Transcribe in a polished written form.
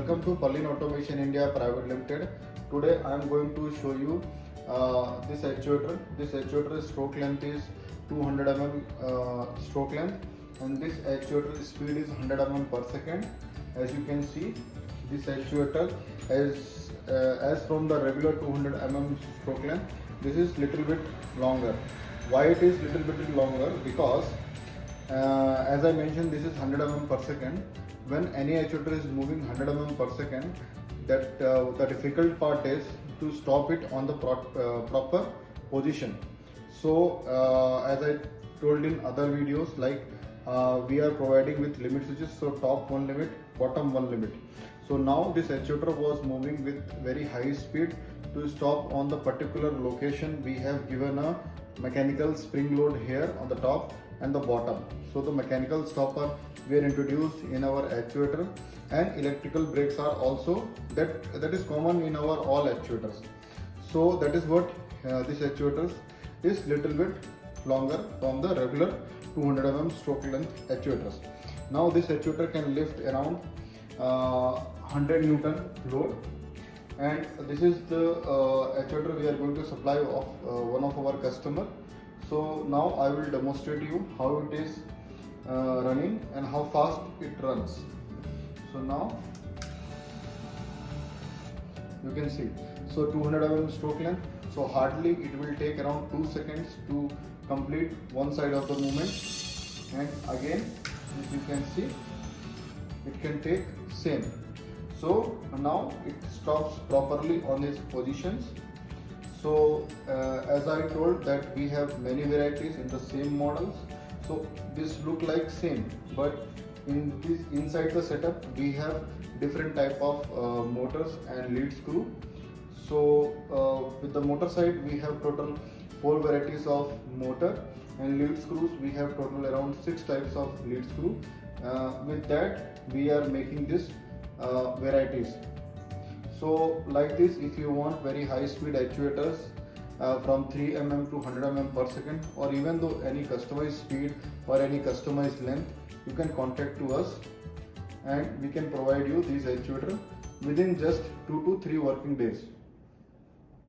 Welcome to Perlin Automation India Private Limited. Today I am going to show you this actuator. This actuator stroke length is 200 mm stroke length, and this actuator speed is 100 mm per second. As you can see, this actuator is as from the regular 200 mm stroke length, this is little bit longer. Why it is little bit longer? Because as I mentioned, this is 100 mm per second. When any actuator is moving 100 mm per second, that the difficult part is to stop it on the proper position. So as I told in other videos, like we are providing with limit switches, so top one limit, bottom one limit. So now this actuator was moving with very high speed. To stop on the particular location, we have given a mechanical spring load here on the top and the bottom. So the mechanical stopper were introduced in our actuator, and electrical brakes are also that is common in our all actuators. So that is what this actuator is little bit longer from the regular 200 mm stroke length actuators. Now this actuator can lift around 100 Newton load, and this is the actuator we are going to supply of one of our customer. So now I will demonstrate you how it is running and how fast it runs. So now you can see, so 200 mm stroke length, so hardly it will take around 2 seconds to complete one side of the movement, and again as you can see it can take same. So now it stops properly on its positions. So as I told that we have many varieties in the same models, so this look like same, but in this inside the setup we have different type of motors and lead screw. So with the motor side we have total 4 varieties of motor, and lead screws we have total around 6 types of lead screw. With that we are making this varieties. So like this, if you want very high speed actuators from 3 mm to 100 mm per second, or even though any customized speed or any customized length, you can contact to us and we can provide you these actuators within just 2 to 3 working days.